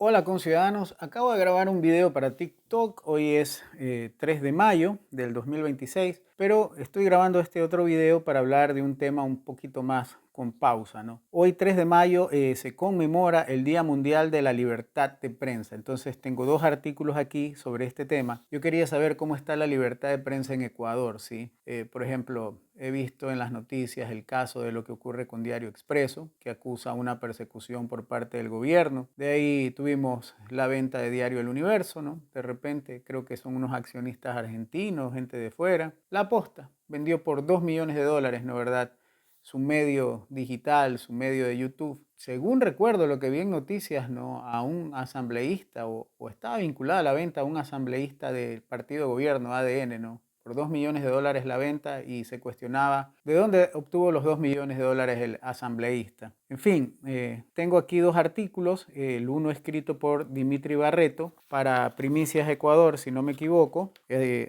Hola conciudadanos, acabo de grabar un video para TikTok, hoy es 3 de mayo del 2026, pero estoy grabando este otro video para hablar de un tema un poquito más con pausa, ¿no? Hoy 3 de mayo se conmemora el Día Mundial de la Libertad de Prensa, entonces tengo dos artículos aquí sobre este tema. Yo quería saber cómo está la libertad de prensa en Ecuador, ¿sí? Por ejemplo, he visto en las noticias el caso de lo que ocurre con Diario Expreso, que acusa una persecución por parte del gobierno. De ahí tuvimos la venta de Diario El Universo, ¿no? De repente creo que son unos accionistas argentinos, gente de fuera. La Posta vendió por 2 millones de dólares, ¿no verdad? Su medio digital, su medio de YouTube. Según recuerdo lo que vi en noticias, ¿no? A un asambleísta o estaba vinculada a la venta a un asambleísta del partido de gobierno, ADN, ¿no? Por 2 millones de dólares la venta y se cuestionaba de dónde obtuvo los 2 millones de dólares el asambleísta. En fin, tengo aquí dos artículos, el uno escrito por Dimitri Barreto para Primicias Ecuador, si no me equivoco.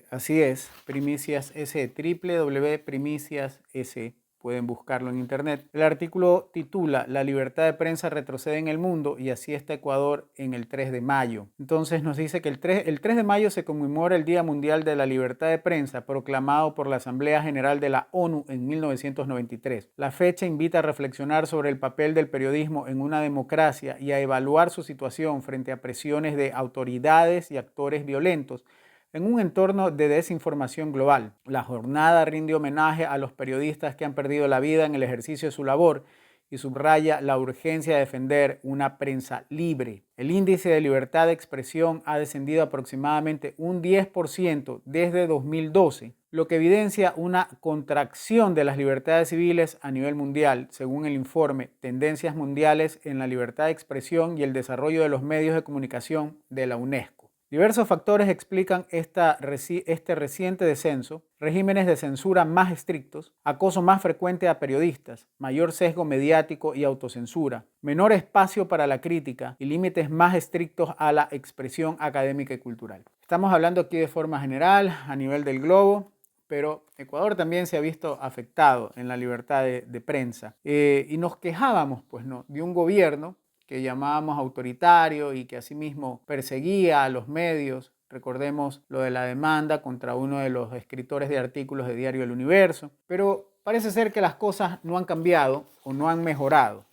Así es, Primicias S, www.primicias S. Pueden buscarlo en internet. El artículo titula La libertad de prensa retrocede en el mundo y así está Ecuador en el 3 de mayo. Entonces nos dice que el 3 de mayo se conmemora el Día Mundial de la Libertad de Prensa proclamado por la Asamblea General de la ONU en 1993. La fecha invita a reflexionar sobre el papel del periodismo en una democracia y a evaluar su situación frente a presiones de autoridades y actores violentos en un entorno de desinformación global. La jornada rinde homenaje a los periodistas que han perdido la vida en el ejercicio de su labor y subraya la urgencia de defender una prensa libre. El índice de libertad de expresión ha descendido aproximadamente un 10% desde 2012, lo que evidencia una contracción de las libertades civiles a nivel mundial, según el informe Tendencias Mundiales en la Libertad de Expresión y el Desarrollo de los Medios de Comunicación de la UNESCO. Diversos factores explican este reciente descenso: regímenes de censura más estrictos, acoso más frecuente a periodistas, mayor sesgo mediático y autocensura, menor espacio para la crítica y límites más estrictos a la expresión académica y cultural. Estamos hablando aquí de forma general, a nivel del globo, pero Ecuador también se ha visto afectado en la libertad de prensa. Y nos quejábamos, pues, ¿no?, de un gobierno que llamábamos autoritario y que asimismo perseguía a los medios. Recordemos lo de la demanda contra uno de los escritores de artículos de Diario El Universo. Pero parece ser que las cosas no han cambiado o no han mejorado.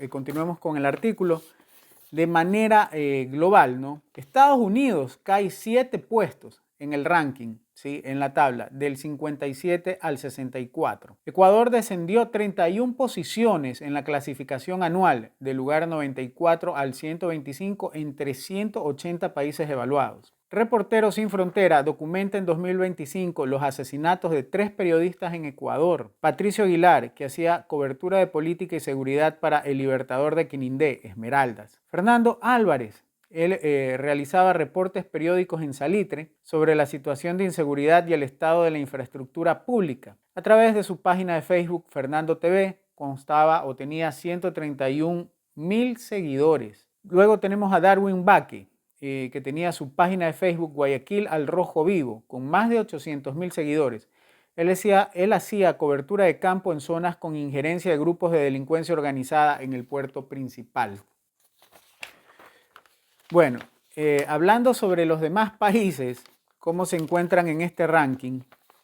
Continuemos con el artículo. De manera global, ¿no? Estados Unidos cae 7 puestos en el ranking, ¿sí?, en la tabla, del 57 al 64. Ecuador descendió 31 posiciones en la clasificación anual, del lugar 94 al 125 entre 180 países evaluados. Reporteros Sin Frontera documenta en 2025 los asesinatos de 3 periodistas en Ecuador. Patricio Aguilar, que hacía cobertura de política y seguridad para El Libertador de Quinindé, Esmeraldas. Fernando Álvarez, él realizaba reportes periódicos en Salitre sobre la situación de inseguridad y el estado de la infraestructura pública. A través de su página de Facebook, Fernando TV, constaba o tenía 131,000 seguidores. Luego tenemos a Darwin Baque, que tenía su página de Facebook Guayaquil al Rojo Vivo, con más de 800,000 seguidores. Él hacía cobertura de campo en zonas con injerencia de grupos de delincuencia organizada en el puerto principal. Bueno, hablando sobre los demás países, cómo se encuentran en este ranking,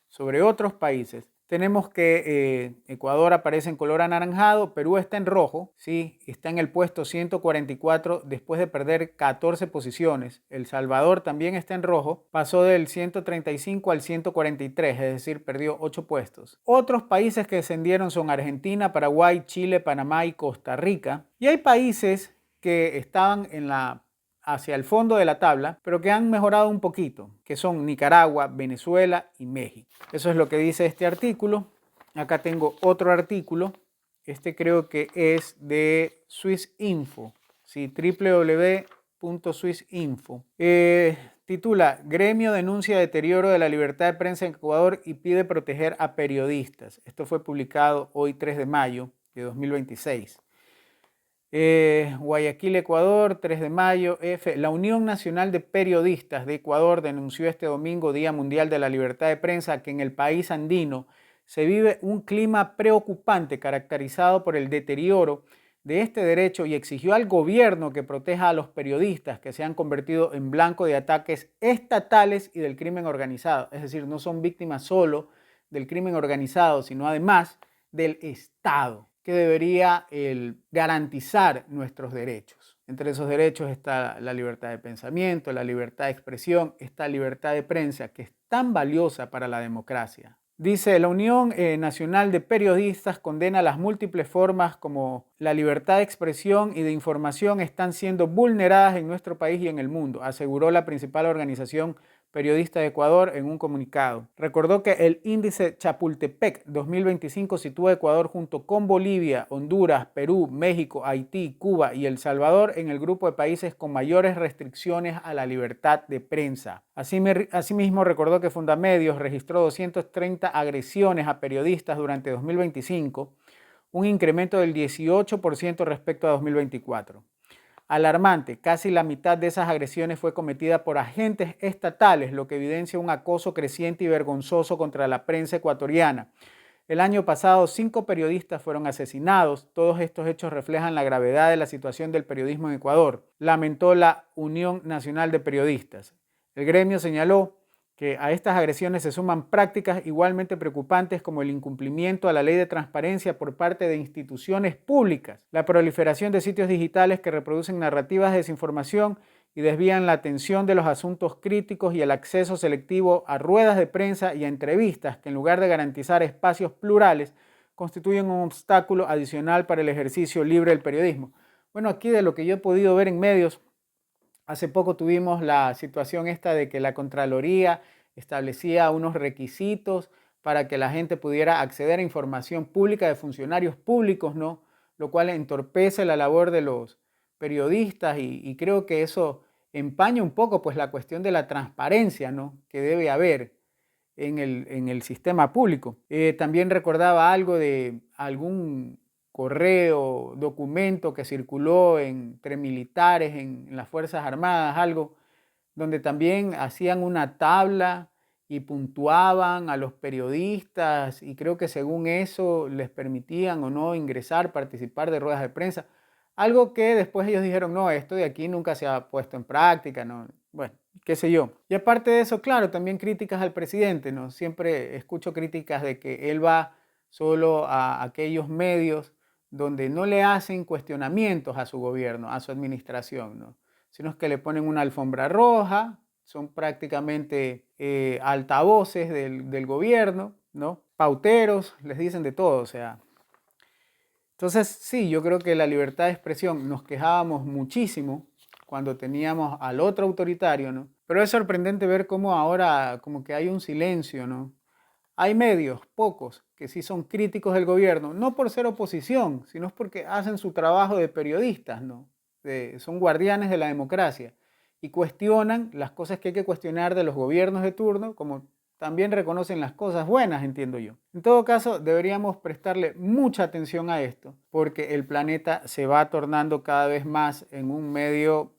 sobre otros países, tenemos que Ecuador aparece en color anaranjado, Perú está en rojo, ¿sí?, está en el puesto 144 después de perder 14 posiciones. El Salvador también está en rojo, pasó del 135 al 143, es decir, perdió 8 puestos. Otros países que descendieron son Argentina, Paraguay, Chile, Panamá y Costa Rica. Y hay países que estaban hacia el fondo de la tabla, pero que han mejorado un poquito, que son Nicaragua, Venezuela y México. Eso es lo que dice este artículo. Acá tengo otro artículo. Este creo que es de Swissinfo, ¿sí?, www.swissinfo. Titula: Gremio denuncia deterioro de la libertad de prensa en Ecuador y pide proteger a periodistas. Esto fue publicado hoy 3 de mayo de 2026. Guayaquil, Ecuador, 3 de mayo. La Unión Nacional de Periodistas de Ecuador denunció este domingo, Día Mundial de la Libertad de Prensa, que en el país andino se vive un clima preocupante caracterizado por el deterioro de este derecho y exigió al gobierno que proteja a los periodistas que se han convertido en blanco de ataques estatales y del crimen organizado. Es decir, no son víctimas solo del crimen organizado, sino además del Estado, que debería garantizar nuestros derechos. Entre esos derechos está la libertad de pensamiento, la libertad de expresión, esta libertad de prensa que es tan valiosa para la democracia. Dice, la Unión Nacional de Periodistas condena las múltiples formas como la libertad de expresión y de información están siendo vulneradas en nuestro país y en el mundo, aseguró la principal organización periodista de Ecuador en un comunicado. Recordó que el índice Chapultepec 2025 sitúa a Ecuador junto con Bolivia, Honduras, Perú, México, Haití, Cuba y El Salvador en el grupo de países con mayores restricciones a la libertad de prensa. Asimismo, recordó que Fundamedios registró 230 agresiones a periodistas durante 2025, un incremento del 18% respecto a 2024. Alarmante, casi la mitad de esas agresiones fue cometida por agentes estatales, lo que evidencia un acoso creciente y vergonzoso contra la prensa ecuatoriana. El año pasado, 5 periodistas fueron asesinados. Todos estos hechos reflejan la gravedad de la situación del periodismo en Ecuador, lamentó la Unión Nacional de Periodistas. El gremio señaló que a estas agresiones se suman prácticas igualmente preocupantes como el incumplimiento a la ley de transparencia por parte de instituciones públicas, la proliferación de sitios digitales que reproducen narrativas de desinformación y desvían la atención de los asuntos críticos y el acceso selectivo a ruedas de prensa y a entrevistas que en lugar de garantizar espacios plurales constituyen un obstáculo adicional para el ejercicio libre del periodismo. Bueno, aquí de lo que yo he podido ver en medios, hace poco tuvimos la situación esta de que la Contraloría establecía unos requisitos para que la gente pudiera acceder a información pública de funcionarios públicos, ¿no? Lo cual entorpece la labor de los periodistas y creo que eso empaña un poco pues, la cuestión de la transparencia, ¿no? Que debe haber en el sistema público. También recordaba algo de algún correo, documento que circuló entre militares en las Fuerzas Armadas, algo donde también hacían una tabla y puntuaban a los periodistas y creo que según eso les permitían o no ingresar, participar de ruedas de prensa. Algo que después ellos dijeron, no, esto de aquí nunca se ha puesto en práctica, ¿no? Bueno, qué sé yo. Y aparte de eso, claro, también críticas al presidente, ¿no? Siempre escucho críticas de que él va solo a aquellos medios donde no le hacen cuestionamientos a su gobierno, a su administración, ¿no? Sino que le ponen una alfombra roja, son prácticamente altavoces del gobierno, ¿no? Pauteros, les dicen de todo, o sea. Entonces, sí, yo creo que la libertad de expresión, nos quejábamos muchísimo cuando teníamos al otro autoritario, ¿no? Pero es sorprendente ver cómo ahora como que hay un silencio, ¿no? Hay medios, pocos, que sí son críticos del gobierno, no por ser oposición, sino porque hacen su trabajo de periodistas, ¿no? Son guardianes de la democracia y cuestionan las cosas que hay que cuestionar de los gobiernos de turno, como también reconocen las cosas buenas, entiendo yo. En todo caso, deberíamos prestarle mucha atención a esto, porque el planeta se va tornando cada vez más en un medio.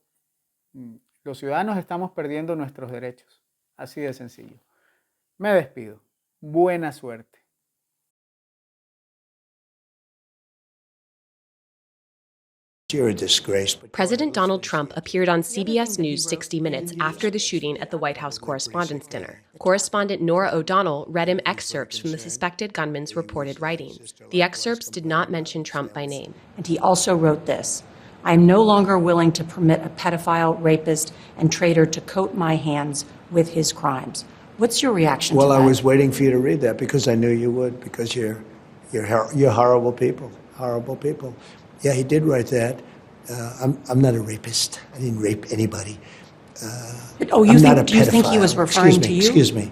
Los ciudadanos estamos perdiendo nuestros derechos, así de sencillo. Me despido. Buena suerte. You're a disgrace. President Donald Trump appeared on CBS News 60 Minutes after the shooting at the White House Correspondents' Dinner. Correspondent Nora O'Donnell read him excerpts from the suspected gunman's reported writings. The excerpts did not mention Trump by name. And he also wrote this: I am no longer willing to permit a pedophile, rapist, and traitor to coat my hands with his crimes. What's your reaction to that? Well, I was waiting for you to read that because I knew you would, because you're horrible people, horrible people. Yeah, he did write that. I'm not a rapist. I didn't rape anybody. Do you think he was referring to you? Excuse me.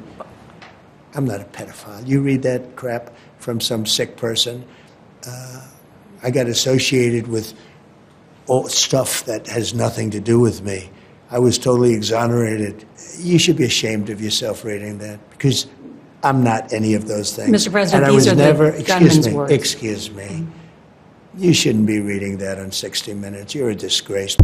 I'm not a pedophile. You read that crap from some sick person. I got associated with all stuff that has nothing to do with me. I was totally exonerated. You should be ashamed of yourself reading that, because I'm not any of those things. Mr. President, and these I was are never, the gunman's words. Excuse me. You shouldn't be reading that on 60 Minutes. You're a disgrace.